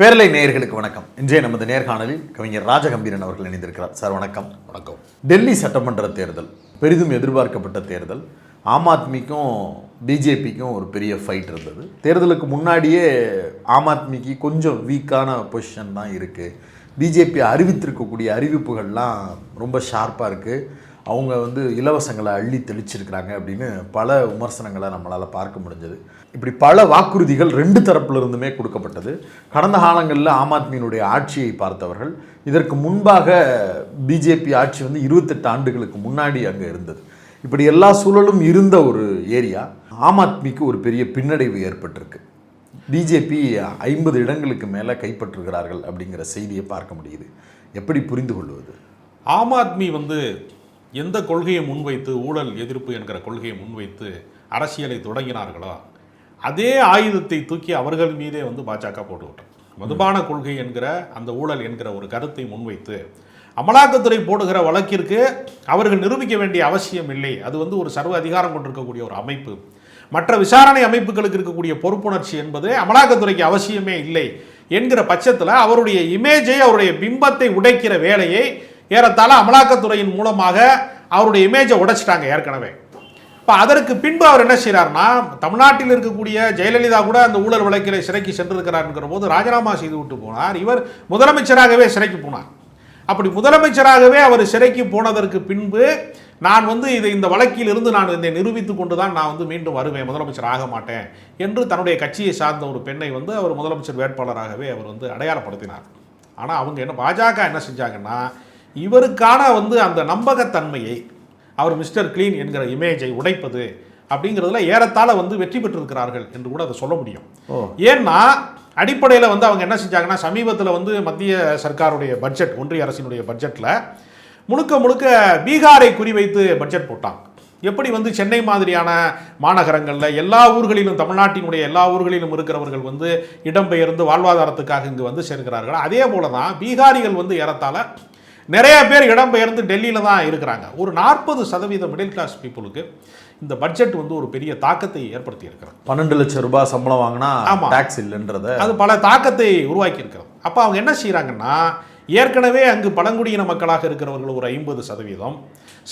பேரலை நேயர்களுக்கு வணக்கம். இன்றைய நமது நேர்காணலில் கவிஞர் ராஜகம்பீரன் அவர்கள் இணைந்திருக்கிறார். சார் வணக்கம். வணக்கம். டெல்லி சட்டமன்ற தேர்தல் பெரிதும் எதிர்பார்க்கப்பட்ட தேர்தல். ஆம் ஆத்மிக்கும் பிஜேபிக்கும் ஒரு பெரிய ஃபைட் இருந்தது. தேர்தலுக்கு முன்னாடியே ஆம் ஆத்மிக்கு கொஞ்சம் வீக்கான பொசிஷன் தான் இருக்குது. பிஜேபி அறிவித்திருக்கக்கூடிய அறிவிப்புகள்லாம் ரொம்ப ஷார்ப்பாக இருக்குது. அவங்க இலவசங்களை அள்ளி தெளிச்சிருக்கிறாங்க அப்படின்னு பல விமர்சனங்களை நம்மளால் பார்க்க முடிஞ்சது. இப்படி பல வாக்குறுதிகள் ரெண்டு தரப்பிலிருந்துமே கொடுக்கப்பட்டது. கடந்த காலங்களில் ஆம் ஆத்மியினுடைய ஆட்சியை பார்த்தவர்கள், இதற்கு முன்பாக பிஜேபி ஆட்சி 28 ஆண்டுகளுக்கு முன்னாடி அங்கே இருந்தது. இப்படி எல்லா சூழலும் இருந்த ஒரு ஏரியா ஆம் ஆத்மிக்கு ஒரு பெரிய பின்னடைவு ஏற்பட்டிருக்கு. பிஜேபி 50 இடங்களுக்கு மேலே கைப்பற்றுகிறார்கள் அப்படிங்கிற செய்தியை பார்க்க முடியுது. எப்படி புரிந்து கொள்வது? ஆம் ஆத்மி எந்த கொள்கையை முன்வைத்து, ஊழல் எதிர்ப்பு என்கிற கொள்கையை முன்வைத்து அரசியலை தொடங்கினார்களோ அதே ஆயுதத்தை தூக்கி அவர்கள் மீதே பாஜக போட்டுவிட்டோம். மதுபான கொள்கை என்கிற அந்த ஊழல் என்கிற ஒரு கருத்தை முன்வைத்து அமலாக்கத்துறை போடுகிற வழக்கிற்கு அவர்கள் நிரூபிக்க வேண்டிய அவசியம் இல்லை. அது ஒரு சர்வ அதிகாரம் கொண்டிருக்கக்கூடிய ஒரு அமைப்பு. மற்ற விசாரணை அமைப்புகளுக்கு இருக்கக்கூடிய பொறுப்புணர்ச்சி என்பது அமலாக்கத்துறைக்கு அவசியமே இல்லை என்கிற பட்சத்தில் அவருடைய இமேஜை, அவருடைய பிம்பத்தை உடைக்கிற வேலையை ஏறத்தாழ அமலாக்கத்துறையின் மூலமாக அவருடைய இமேஜை உடைச்சிட்டாங்க ஏற்கனவே. இப்போ அதற்கு பின்பு அவர் என்ன செய்கிறார்னா, தமிழ்நாட்டில் இருக்கக்கூடிய ஜெயலலிதா கூட அந்த ஊழல் வழக்கில் சிறைக்கு சென்றிருக்கிறார்ங்கிற போது ராஜினாமா செய்து விட்டு போனார். இவர் முதலமைச்சராகவே சிறைக்கு போனார். அப்படி முதலமைச்சராகவே அவர் சிறைக்கு போனதற்கு பின்பு நான் இந்த வழக்கில் இருந்து நான் இதை நிரூபித்து கொண்டு தான் நான் மீண்டும் வருவேன், முதலமைச்சர் ஆக மாட்டேன் என்று தன்னுடைய கட்சியை சார்ந்த ஒரு பெண்ணை அவர் முதலமைச்சர் வேட்பாளராகவே அவர் அடையாளப்படுத்தினார். ஆனால் அவங்க பாஜக என்ன செஞ்சாங்கன்னா, இவருக்கான அந்த நம்பகத்தன்மையை, அவர் மிஸ்டர் கிளீன் என்கிற இமேஜை உடைப்பது அப்படிங்கிறதுல ஏறத்தாழ வெற்றி பெற்றிருக்கிறார்கள் என்று கூட அதை சொல்ல முடியும். ஏன்னா அடிப்படையில் அவங்க என்ன செஞ்சாங்கன்னா, சமீபத்தில் மத்திய சர்க்காருடைய பட்ஜெட், ஒன்றிய அரசினுடைய பட்ஜெட்டில் முழுக்க முழுக்க பீகாரை குறிவைத்து பட்ஜெட் போட்டாங்க. எப்படி சென்னை மாதிரியான மாநகரங்களில் எல்லா ஊர்களிலும், தமிழ்நாட்டினுடைய எல்லா ஊர்களிலும் இருக்கிறவர்கள் இடம்பெயர்ந்து வாழ்வாதாரத்துக்காக இங்கு சேர்க்கிறார்கள், அதே போல தான் பீகாரிகள் ஏறத்தாழ நிறைய பேர் இடம்பெயர்ந்து டெல்லியில் தான் இருக்கிறாங்க. ஒரு 40% மிடில் கிளாஸ் பீப்புளுக்கு இந்த பட்ஜெட் ஒரு பெரிய தாக்கத்தை ஏற்படுத்தி இருக்கிறது. 12 லட்சம் ரூபாய் சம்பளம் வாங்கினா டாக்ஸ் இல்லைன்றத அது பல தாக்கத்தை உருவாக்கி இருக்கிறது. அப்போ அவங்க என்ன செய்கிறாங்கன்னா, ஏற்கனவே அங்கு பழங்குடியின மக்களாக இருக்கிறவர்கள் ஒரு 50%,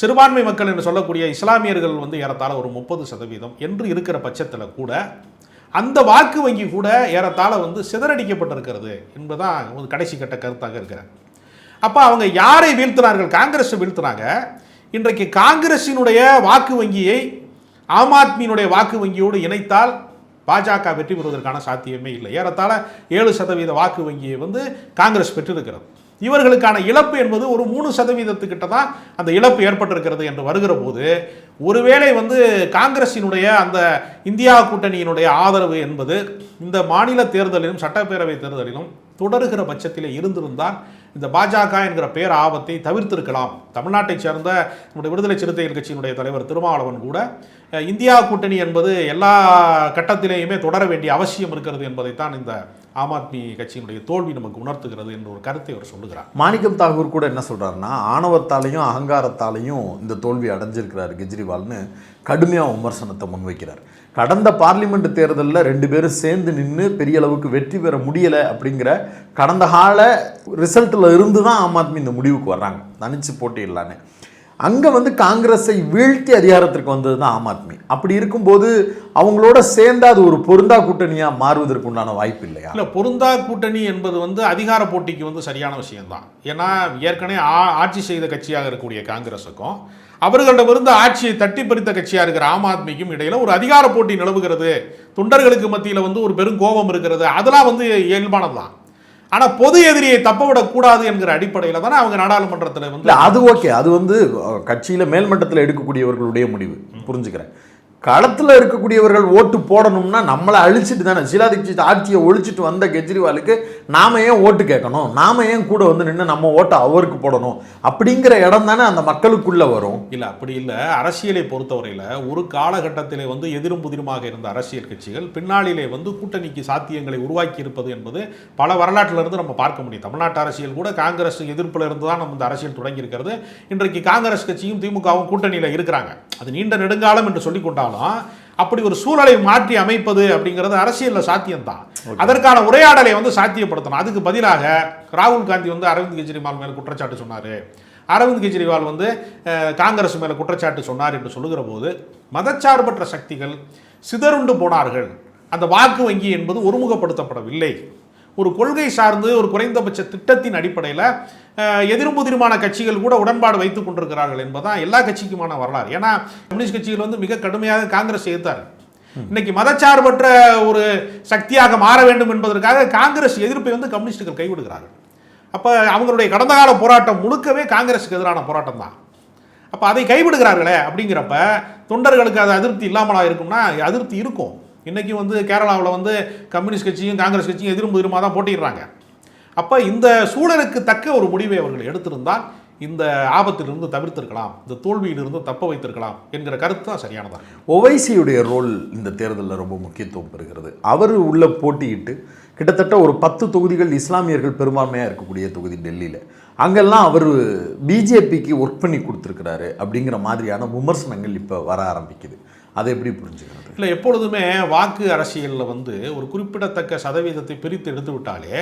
சிறுபான்மை மக்கள் என்று சொல்லக்கூடிய இஸ்லாமியர்கள் ஏறத்தாழ ஒரு 30% என்று இருக்கிற பட்சத்தில் கூட அந்த வாக்கு வங்கி கூட ஏறத்தாழ சிதறடிக்கப்பட்டிருக்கிறது என்பதுதான் கடைசி கட்ட கருத்தாக இருக்கிறார். அப்போ அவங்க யாரை வீழ்த்தினார்கள்? காங்கிரஸை வீழ்த்தினாங்க. இன்றைக்கு காங்கிரஸினுடைய வாக்கு வங்கியை ஆம் ஆத்மியினுடைய வாக்கு வங்கியோடு இணைத்தால் பாஜக வெற்றி பெறுவதற்கான சாத்தியமே இல்லை. ஏறத்தாழ 7% வாக்கு வங்கியை காங்கிரஸ் பெற்றிருக்கிறது. இவர்களுக்கான இழப்பு என்பது ஒரு 3% தான் அந்த இழப்பு ஏற்பட்டிருக்கிறது என்று வருகிற போது, ஒருவேளை காங்கிரஸினுடைய அந்த இந்தியா கூட்டணியினுடைய ஆதரவு என்பது இந்த மாநில தேர்தலிலும் சட்டப்பேரவை தேர்தலிலும் தொடருகிற பட்சத்தில் இருந்திருந்தால் இந்த பாஜக என்கிற பேர் ஆபத்தை தவிர்த்திருக்கலாம். தமிழ்நாட்டை சேர்ந்த நம்முடைய விடுதலை சிறுத்தைகள் கட்சியினுடைய தலைவர் திருமாவளவன் கூட இந்தியா கூட்டணி என்பது எல்லா கட்டத்திலேயுமே தொடர வேண்டிய அவசியம் இருக்கிறது என்பதைத்தான் இந்த ஆம் ஆத்மி கட்சியினுடைய தோல்வி நமக்கு உணர்த்துகிறது என்ற ஒரு கருத்தை அவர் சொல்லுகிறார். மாணிக்கம் தாகூர் கூட என்ன சொல்றாருன்னா, ஆணவத்தாலையும் அகங்காரத்தாலையும் இந்த தோல்வி அடைஞ்சிருக்கிறார் கெஜ்ரிவால்னு கடுமையாக விமர்சனத்தை முன்வைக்கிறார். கடந்த பார்லிமெண்ட் தேர்தலில் 2 பேரும் சேர்ந்து நின்று பெரிய அளவுக்கு வெற்றி பெற முடியலை அப்படிங்கிற கடந்த கால ரிசல்ட்டில் இருந்து தான் ஆம் ஆத்மி இந்த முடிவுக்கு வர்றாங்க, தனிச்சு போட்டியிடலான்னு. அங்கே காங்கிரஸை வீழ்த்தி அதிகாரத்திற்கு வந்தது தான் ஆம் ஆத்மி. அப்படி இருக்கும்போது அவங்களோட சேர்ந்து அது ஒரு பொருந்தா கூட்டணியாக மாறுவதற்கு உண்டான வாய்ப்பு இல்லையா? இல்லை, பொருந்தா கூட்டணி என்பது அதிகார போட்டிக்கு சரியான விஷயம்தான். ஏன்னா ஏற்கனவே ஆட்சி செய்த கட்சியாக இருக்கக்கூடிய காங்கிரஸுக்கும் அவர்களிடமிருந்து ஆட்சியை தட்டி பறித்த கட்சியாக இருக்கிற ஆம் ஆத்மிக்கும் இடையில ஒரு அதிகார போட்டி நிலவுகிறது. தொண்டர்களுக்கு மத்தியில் ஒரு பெரும் கோபம் இருக்கிறது. அதெல்லாம் இயல்பானது தான். ஆனால் பொது எதிரியை தப்பவிடக்கூடாது என்கிற அடிப்படையில் தானே அவங்க நாடாளுமன்றத்தில் அது ஓகே, அது கட்சியில் மேல்மட்டத்தில் எடுக்கக்கூடியவர்களுடைய முடிவு, புரிஞ்சுக்கிறேன். களத்தில் இருக்கக்கூடியவர்கள் ஓட்டு போடணும்னா நம்மளை அழிச்சிட்டு தானே, ஷீலா தீட்சித் ஆட்சியை ஒழிச்சிட்டு வந்த கெஜ்ரிவாலுக்கு நாம் ஏன் ஓட்டு கேட்கணும், நாம் ஏன் கூட நின்று நம்ம ஓட்டை அவருக்கு போடணும் அப்படிங்கிற இடம் தானே அந்த மக்களுக்குள்ளே வரும். இல்லை, அப்படி இல்லை. அரசியலை பொறுத்தவரையில் ஒரு காலகட்டத்திலே எதிரும் புதிருமாக இருந்த அரசியல் கட்சிகள் பின்னாளிலே கூட்டணிக்கு சாத்தியங்களை உருவாக்கி இருப்பது என்பது பல வரலாற்றிலிருந்து நம்ம பார்க்க முடியும். தமிழ்நாட்டு அரசியல் கூட காங்கிரஸ் எதிர்ப்பில் இருந்து தான் நம்ம இந்த அரசியல் தொடங்கி இருக்கிறது. இன்றைக்கு காங்கிரஸ் கட்சியும் திமுகவும் கூட்டணியில் இருக்கிறாங்க. அது நீண்ட நெடுங்காலம் என்று சொல்லிக் கொண்டாலும் அப்படி ஒரு சூழலை மாற்றி அமைப்பது அப்படிங்கிறது அரசியலில் சாத்தியம்தான். அதற்கான உரையாடலை வந்து சாத்தியப்படுத்தணும். அதுக்கு பதிலாக ராகுல் காந்தி வந்து அரவிந்த் கெஜ்ரிவால் மேலே குற்றச்சாட்டு சொன்னார், அரவிந்த் கெஜ்ரிவால் வந்து காங்கிரஸ் மேலே குற்றச்சாட்டு சொன்னார் என்று சொல்லுகிற போது மதச்சார்பற்ற சக்திகள் சிதறுண்டு போனார்கள். அந்த வாக்கு வங்கி என்பது ஒருமுகப்படுத்தப்படவில்லை. ஒரு கொள்கை சார்ந்து ஒரு குறைந்தபட்ச திட்டத்தின் அடிப்படையில் எதிர்முதிர்மான கட்சிகள் கூட உடன்பாடு வைத்துக் கொண்டிருக்கிறார்கள் என்பதுதான் எல்லா கட்சிக்குமான வரலாறு. ஏன்னா கம்யூனிஸ்ட் கட்சிகள் வந்து மிக கடுமையாக காங்கிரஸ் எதிர்த்தார். இன்னைக்கு மதச்சார்பற்ற ஒரு சக்தியாக மாற வேண்டும் என்பதற்காக காங்கிரஸ் எதிர்ப்பை வந்து கம்யூனிஸ்டுகள் கைவிடுகிறார்கள். அப்போ அவங்களுடைய கடந்த கால போராட்டம் முழுக்கவே காங்கிரஸுக்கு எதிரான போராட்டம் தான். அப்போ அதை கைவிடுகிறார்களே அப்படிங்கிறப்ப தொண்டர்களுக்கு அது அதிருப்தி இல்லாமலா இருக்கும்னா அதிருப்தி இருக்கும். இன்றைக்கி வந்து கேரளாவில் வந்து கம்யூனிஸ்ட் கட்சியும் காங்கிரஸ் கட்சியும் எதிர்மாக தான் போட்டிடுறாங்க. அப்போ இந்த சூழலுக்கு தக்க ஒரு முடிவை அவர்கள் எடுத்திருந்தால் இந்த ஆபத்திலிருந்து தவிர்த்திருக்கலாம், இந்த தோல்வியிலிருந்து தப்ப வைத்திருக்கலாம் என்கிற கருத்து தான் சரியானதாக. ஒவைசியுடைய ரோல் இந்த தேர்தலில் ரொம்ப முக்கியத்துவம் பெறுகிறது. அவர் உள்ள போட்டியிட்டு கிட்டத்தட்ட ஒரு 10 தொகுதிகள் இஸ்லாமியர்கள் பெரும்பான்மையாக இருக்கக்கூடிய தொகுதி டெல்லியில், அங்கெல்லாம் அவர் பிஜேபிக்கு ஒர்க் பண்ணி கொடுத்துருக்கிறாரு அப்படிங்கிற மாதிரியான விமர்சனங்கள் இப்போ வர ஆரம்பிக்குது. அதை எப்படி புரிஞ்சுக்கிறது? இல்லை, எப்பொழுதுமே வாக்கு அரசியலில் வந்து ஒரு குறிப்பிடத்தக்க சதவீதத்தை பிரித்து எடுத்து விட்டாலே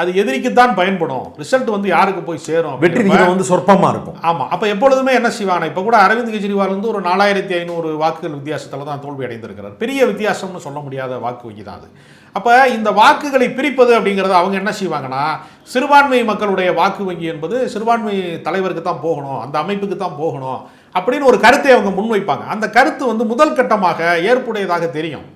அது எதிரிக்குத்தான் பயன்படும். ரிசல்ட் வந்து யாருக்கு போய் சேரும், வெற்றி விகிதம் வந்து சொற்பமாக இருக்கும். ஆமாம். அப்போ எப்பொழுதுமே என்ன செய்வாங்க, இப்போ கூட அரவிந்த் கெஜ்ரிவால் வந்து ஒரு 4500 வாக்குகள் வித்தியாசத்தில் தான் தோல்வி அடைந்திருக்கிறார். பெரிய வித்தியாசம்னு சொல்ல முடியாத வாக்கு வங்கி தான் அது. அப்போ இந்த வாக்குகளை பிரிப்பது அப்படிங்கிறத அவங்க என்ன செய்வாங்கன்னா, சிறுபான்மை மக்களுடைய வாக்கு வங்கி என்பது சிறுபான்மை தலைவருக்கு தான் போகணும், அந்த அமைப்புக்கு தான் போகணும் அப்படின்னு ஒரு கருத்தை அவங்க முன்வைப்பாங்க. அந்த கருத்து வந்து முதல் கட்டமாக ஏற்புடையதாக தெரியும்.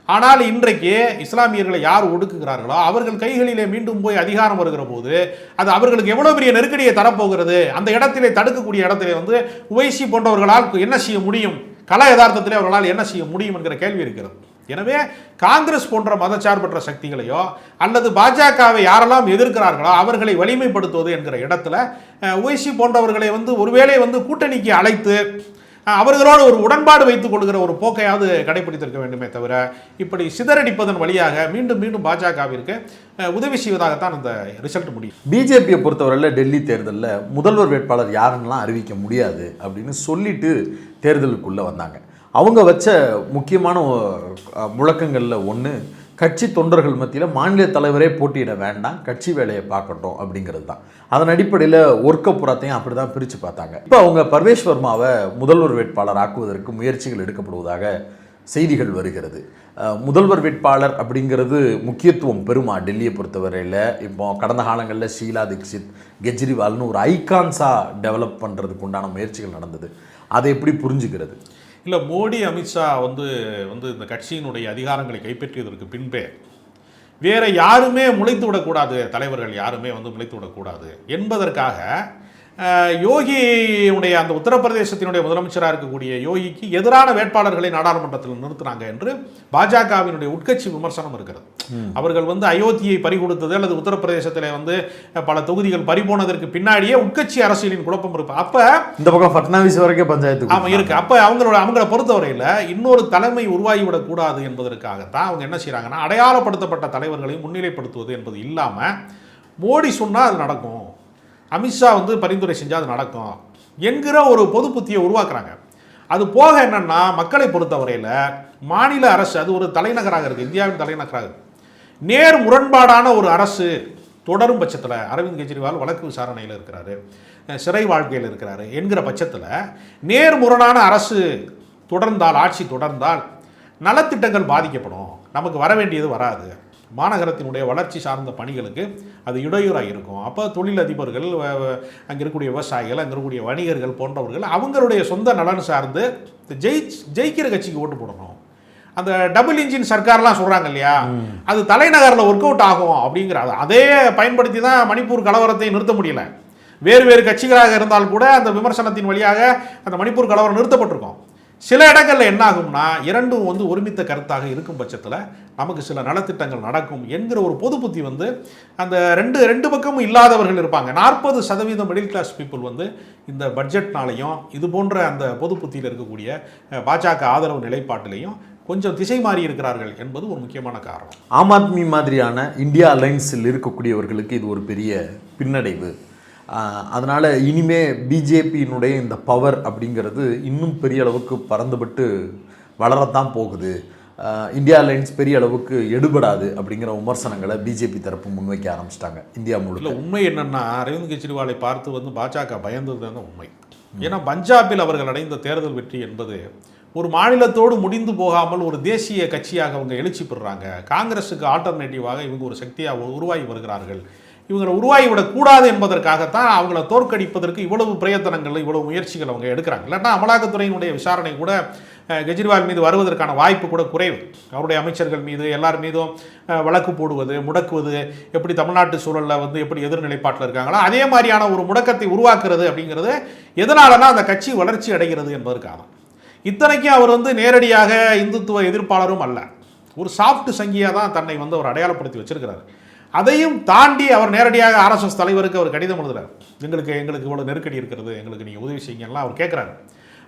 ஆனால் இன்றைக்கு இஸ்லாமியர்களை யார் ஒடுக்குகிறார்களோ அவர்கள் கைகளிலே மீண்டும் போய் அதிகாரம் வருகிற போது அது அவர்களுக்கு எவ்வளோ பெரிய நெருக்கடியை தரப்போகிறது, அந்த இடத்திலே தடுக்கக்கூடிய இடத்திலே வந்து உவைசி போன்றவர்களால் என்ன செய்ய முடியும், கல யதார்த்தத்திலே அவர்களால் என்ன செய்ய முடியும் என்கிற கேள்வி இருக்கிறது. எனவே காங்கிரஸ் போன்ற மதச்சார்பற்ற சக்திகளையோ அல்லது பாஜகவை யாரெல்லாம் எதிர்க்கிறார்களோ அவர்களை வலிமைப்படுத்துவது என்கிற இடத்துல உவைசி போன்றவர்களை வந்து ஒருவேளை வந்து கூட்டணிக்கு அழைத்து அவர்களோடு ஒரு உடன்பாடு வைத்துக் கொள்கிற ஒரு போக்கையாவது கடைபிடித்திருக்க வேண்டுமே தவிர இப்படி சிதறடிப்பதன் வழியாக மீண்டும் மீண்டும் பாஜகவிற்கு உதவி செய்வதாகத்தான் இந்த ரிசல்ட் முடியும். பிஜேபியை பொறுத்தவரையில் டெல்லி தேர்தலில் முதல்வர் வேட்பாளர் யாருன்னெலாம் அறிவிக்க முடியாது அப்படின்னு சொல்லிட்டு தேர்தலுக்குள்ளே வந்தாங்க. அவங்க வச்ச முக்கியமான முழக்கங்களில் ஒன்று, கட்சி தொண்டர்கள் மத்தியில் மாநில தலைவரே போட்டியிட வேண்டாம், கட்சி வேலையை பார்க்கட்டும் அப்படிங்கிறது தான். அதன் அடிப்படையில் ஒர்க்கப்புறத்தையும் அப்படி தான் பிரித்து பார்த்தாங்க. இப்போ அவங்க பர்வேஷ் வர்மாவை முதல்வர் வேட்பாளர் ஆக்குவதற்கு முயற்சிகள் எடுக்கப்படுவதாக செய்திகள் வருகிறது. முதல்வர் வேட்பாளர் அப்படிங்கிறது முக்கியத்துவம் பெறுமா டெல்லியை பொறுத்தவரையில்? இப்போ கடந்த காலங்களில் ஷீலா தீக்ஷித், கெஜ்ரிவால்னு ஒரு ஐகான்ஸாக டெவலப் பண்ணுறதுக்கு உண்டான முயற்சிகள் நடந்தது. அதை எப்படி புரிஞ்சுக்கிறது? இல்லை, மோடி அமித்ஷா வந்து இந்த கட்சியினுடைய அதிகாரங்களை கைப்பற்றியதற்கு பின்பே வேற யாருமே முளைத்து விடக்கூடாது, தலைவர்கள் யாருமே வந்து முளைத்து விடக்கூடாது என்பதற்காக யோகியுடைய அந்த உத்தரப்பிரதேசத்தினுடைய முதலமைச்சராக இருக்கக்கூடிய யோகிக்கு எதிரான வேட்பாளர்களை நாடாளுமன்றத்தில் நிறுத்தினாங்க என்று பாஜகவினுடைய உட்கட்சி விமர்சனம் இருக்கிறது. அவர்கள் வந்து அயோத்தியை பறிகொடுத்தது அல்லது உத்தரப்பிரதேசத்தில் வந்து பல தொகுதிகள் பறிபோனதற்கு பின்னாடியே உட்கட்சி அரசியலின் குழப்பம் இருக்கு. அப்ப இந்த பக்கம் பட்னாவிஸ் வரைக்கும் பஞ்சாயத்து ஆமா இருக்கு. அப்ப அவங்கள பொறுத்தவரையில் இன்னொரு தலைமை உருவாகிவிடக் கூடாது என்பதற்காகத்தான் அவங்க என்ன செய்யறாங்கன்னா, அடையாளப்படுத்தப்பட்ட தலைவர்களை முன்னிலைப்படுத்துவது என்பது இல்லாம மோடி சொன்னா அது நடக்கும், அமித்ஷா வந்து பரிந்துரை செஞ்சால் அது நடக்கும் என்கிற ஒரு பொது புத்தியை உருவாக்குறாங்க. அது போக என்னன்னா, மக்களை பொறுத்தவரையில் மாநில அரசு அது ஒரு தலைநகராக இருக்குது, இந்தியாவின் தலைநகராக நேர் முரண்பாடான ஒரு அரசு தொடரும் பட்சத்தில், அரவிந்த் கெஜ்ரிவால் வழக்கு விசாரணையில் இருக்கிறாரு, சிறை வாழ்க்கையில் இருக்கிறாரு என்கிற பட்சத்தில் நேர்முரணான அரசு தொடர்ந்தால், ஆட்சி தொடர்ந்தால் நலத்திட்டங்கள் பாதிக்கப்படும், நமக்கு வர வேண்டியது வராது, மாநகரத்தினுடைய வளர்ச்சி சார்ந்த பணிகளுக்கு அது இடையூறாக இருக்கும். அப்போ தொழிலதிபர்கள், அங்கே இருக்கக்கூடிய விவசாயிகள், அங்கே இருக்கக்கூடிய வணிகர்கள் போன்றவர்கள் அவங்களுடைய சொந்த நலன் சார்ந்து ஜெயிக்கிற கட்சிக்கு ஓட்டு போடணும். அந்த டபுள் இன்ஜின் சர்க்கார்லாம் சொல்கிறாங்க இல்லையா, அது தலைநகரில் ஒர்க் அவுட் ஆகும் அப்படிங்கிற அதே பயன்படுத்தி தான் மணிப்பூர் கலவரத்தை நிறுத்த முடியல. வேறு வேறு கட்சிகளாக இருந்தால் கூட அந்த விமர்சனத்தின் வழியாக அந்த மணிப்பூர் கலவரம் நிறுத்தப்பட்டிருக்கும். சில இடங்களில் என்ன ஆகும்னா, இரண்டும் வந்து ஒருமித்த கருத்தாக இருக்கும் பட்சத்தில் நமக்கு சில நலத்திட்டங்கள் நடக்கும் என்கிற ஒரு பொது புத்தி வந்து அந்த ரெண்டு பக்கமும் இல்லாதவர்கள் இருப்பாங்க. 40% மிடில் கிளாஸ் பீப்புள் வந்து இந்த பட்ஜெட்னாலையும் இது போன்ற அந்த பொது புத்தியில் இருக்கக்கூடிய பாஜக ஆதரவு நிலைப்பாட்டிலையும் கொஞ்சம் திசை மாறி இருக்கிறார்கள் என்பது ஒரு முக்கியமான காரணம். ஆம் ஆத்மி மாதிரியான இந்தியா அலைன்ஸில் இருக்கக்கூடியவர்களுக்கு இது ஒரு பெரிய பின்னடைவு. அதனால் இனிமே பிஜேபியினுடைய இந்த பவர் அப்படிங்கிறது இன்னும் பெரிய அளவுக்கு பறந்துபட்டு வளரத்தான் போகுது, இந்தியா அலையன்ஸ் பெரிய அளவுக்கு எடுபடாது அப்படிங்கிற விமர்சனங்களை பிஜேபி தரப்பு முன்வைக்க ஆரம்பிச்சிட்டாங்க இந்தியா முழுக்க. உண்மை என்னன்னா, அரவிந்த் கெஜ்ரிவாலை பார்த்து வந்து பாஜக பயந்தது தான் உண்மை. ஏன்னா பஞ்சாபில் அவர்கள் அடைந்த தேர்தல் வெற்றி என்பது ஒரு மாநிலத்தோடு முடிந்து போகாமல் ஒரு தேசிய கட்சியாக அவங்க எழுச்சி பெறுறாங்க. காங்கிரஸுக்கு ஆல்டர்னேட்டிவாக இவங்க ஒரு சக்தியாக உருவாகி வருகிறார்கள். இவங்களை உருவாகி விடக்கூடாது என்பதற்காகத்தான் அவங்கள தோற்கடிப்பதற்கு இவ்வளவு பிரயத்தனங்கள், இவ்வளவு முயற்சிகள் அவங்க எடுக்கிறாங்க. இல்லாட்டா அமலாக்கத்துறையினுடைய விசாரணை கூட கெஜ்ரிவால் மீது வருவதற்கான வாய்ப்பு கூட குறைவு. அவருடைய அமைச்சர்கள் மீது எல்லார் மீதும் வழக்கு போடுவது, முடக்குவது, எப்படி தமிழ்நாட்டு சூழலில் வந்து எப்படி எதிர்நிலைப்பாட்டில் இருக்காங்களோ அதே மாதிரியான ஒரு முடக்கத்தை உருவாக்குறது அப்படிங்கிறது எதனாலனா அந்த கட்சி வளர்ச்சி அடைகிறது என்பதற்காக. இத்தனைக்கும் அவர் வந்து நேரடியாக இந்துத்துவ எதிர்ப்பாளரும் அல்ல, ஒரு சாஃப்ட் சங்கியாக தான் தன்னை வந்து அவர் அடையாளப்படுத்தி வச்சிருக்கிறார். அதையும் தாண்டி அவர் நேரடியாக ஆர்எஸ்எஸ் தலைவருக்கு அவர் கடிதம் எழுதுறார். எங்களுக்கு இவ்வளோ நெருக்கடி இருக்கிறது, எங்களுக்கு நீங்கள் உதவி செய்யுங்கலாம் அவர் கேட்குறாரு.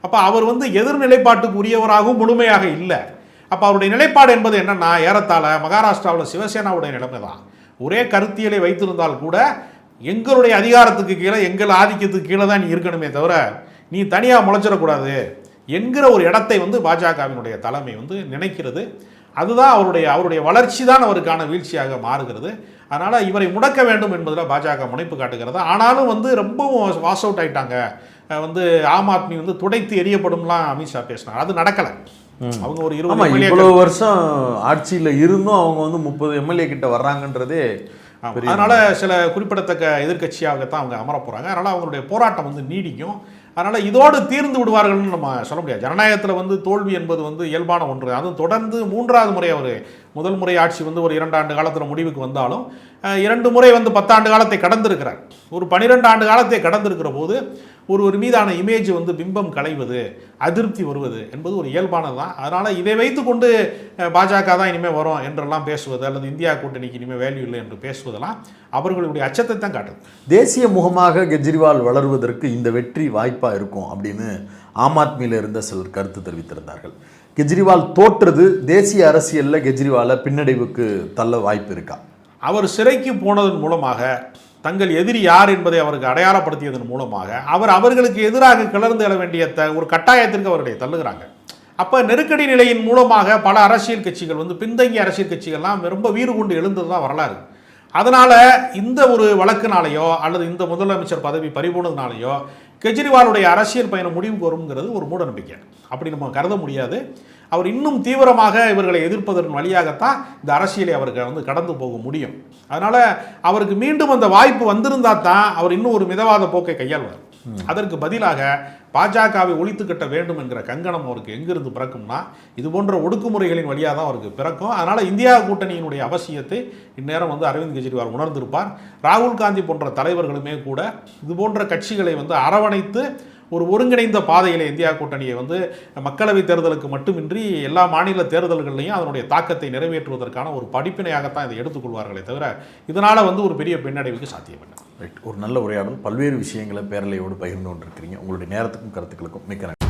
அப்போ அவர் வந்து எதிர்நிலைப்பாட்டுக்கு உரியவராகவும் முழுமையாக இல்லை. அப்போ அவருடைய நிலைப்பாடு என்பது என்னென்னா, ஏறத்தாழ மகாராஷ்டிராவில் சிவசேனாவுடைய நிலைமை தான். ஒரே கருத்தியலை வைத்திருந்தால் கூட எங்களுடைய அதிகாரத்துக்கு கீழே, எங்கள் ஆதிக்கத்துக்கு கீழே தான் நீ இருக்கணுமே தவிர நீ தனியாக முளைச்சிடக்கூடாது என்கிற ஒரு இடத்தை வந்து பாஜகவினுடைய தலைமை வந்து நினைக்கிறது. அதுதான் அவருடைய வளர்ச்சி தான் அவருக்கான வீழ்ச்சியாக மாறுகிறது. அதனால் இவரை முடக்க வேண்டும் என்பதில் பாஜக முனைப்பு காட்டுகிறது. ஆனாலும் வந்து ரொம்பவும் வாஷ் அவுட் ஆகிட்டாங்க. வந்து ஆம் ஆத்மி வந்து துடைத்து எரியப்படும்லாம் அமித்ஷா பேசினார். அது நடக்கலை. அவங்க ஒரு 20 வருஷம் ஆட்சியில் இருந்தும் அவங்க வந்து 30 எம்எல்ஏ கிட்ட வர்றாங்கன்றதே. அதனால் சில குறிப்பிடத்தக்க எதிர்கட்சியாகத்தான் அவங்க அமர போகிறாங்க. அதனால் அவங்களுடைய போராட்டம் வந்து நீடிக்கும். அதனால் இதோடு தீர்ந்து விடுவார்கள்னு நம்ம சொல்ல முடியாது. ஜனநாயகத்தில் வந்து தோல்வி என்பது வந்து இயல்பான ஒன்று. அதுவும் தொடர்ந்து 3வது முறை அவர் முதல் முறை ஆட்சி வந்து ஒரு 2 ஆண்டு காலத்தில் முடிவுக்கு வந்தாலும் 2 முறை வந்து 10 ஆண்டு காலத்தை கடந்திருக்கிறார். ஒரு 12 ஆண்டு காலத்தை கடந்திருக்கிற போது ஒரு மீதான இமேஜ் வந்து பிம்பம் களைவது, அதிருப்தி வருவது என்பது ஒரு இயல்பானது தான். அதனால் இதை வைத்து கொண்டு பாஜக தான் இனிமேல் வரும் என்றெல்லாம் பேசுவது, அல்லது இந்தியா கூட்டணிக்கு இனிமேல் வேல்யூ இல்லை என்று பேசுவதெல்லாம் அவர்களுடைய அச்சத்தை தான் காட்டுது. தேசிய முகமாக கெஜ்ரிவால் வளருவதற்கு இந்த வெற்றி வாய்ப்பாக இருக்கும் அப்படின்னு ஆம் ஆத்மியில் இருந்த சிலர் கருத்து தெரிவித்திருந்தார்கள். கெஜ்ரிவால் தோற்றது தேசிய அரசியலில் கெஜ்ரிவாலை பின்னடைவுக்கு தள்ள வாய்ப்பு இருக்கா? அவர் சிறைக்கு போனதன் மூலமாக, தங்கள் எதிரி யார் என்பதை அவருக்கு அடையாளப்படுத்தியதன் மூலமாக அவர்களுக்கு எதிராக கிளர்ந்து எழ வேண்டிய ஒரு கட்டாயத்திற்கு அவருடைய தள்ளுகிறாங்க. அப்போ நெருக்கடி நிலையின் மூலமாக பல அரசியல் கட்சிகள் வந்து பின்தங்கிய அரசியல் கட்சிகள்லாம் ரொம்ப வீறு கொண்டு எழுந்தது தான் வரலாறு. அதனால் இந்த ஒரு வழக்குனாலேயோ அல்லது இந்த முதலமைச்சர் பதவி பறிபோனதுனாலேயோ கெஜ்ரிவாலுடைய அரசியல் பயணம் முடிவுக்கு வருங்கிறது ஒரு மூட நம்பிக்கை. அப்படி நம்ம கருத முடியாது. அவர் இன்னும் தீவிரமாக இவர்களை எதிர்ப்பதன் வழியாகத்தான் இந்த அரசியலை அவருக்கு வந்து கடந்து போக முடியும். அதனால் அவருக்கு மீண்டும் அந்த வாய்ப்பு வந்திருந்தால் தான் அவர் இன்னும் ஒரு மிதவாத போக்கை கையாள்வார். அதற்கு பதிலாக பாஜகவை ஒழித்து கட்ட வேண்டும் என்கிற கங்கணம் அவருக்கு எங்கிருந்து பிறக்கும்னா இது போன்ற ஒடுக்குமுறைகளின் வழியாக தான் அவருக்கு பிறக்கும். அதனால் இந்தியா கூட்டணியினுடைய அவசியத்தை இந்நேரம் வந்து அரவிந்த் கெஜ்ரிவால் உணர்ந்திருப்பார். ராகுல் காந்தி போன்ற தலைவர்களுமே கூட இது போன்ற கட்சிகளை வந்து அரவணைத்து ஒரு ஒருங்கிணைந்த பாதையில் இந்தியா கூட்டணியை வந்து மக்களவை தேர்தலுக்கு மட்டுமின்றி எல்லா மாநில தேர்தல்கள்லையும் அதனுடைய தாக்கத்தை நிறைவேற்றுவதற்கான ஒரு படிப்பினையாகத்தான் இதை எடுத்துக்கொள்வார்களே தவிர இதனால் வந்து ஒரு பெரிய பின்னடைவுக்கு சாத்தியமில்லை. ரைட், ஒரு நல்ல உரையாடல். பல்வேறு விஷயங்களை பேரலையோடு பகிர்ந்து கொண்டிருக்கிறீங்க. உங்களுடைய நேரத்துக்கும் கருத்துக்களுக்கும் மிக்க நன்றி.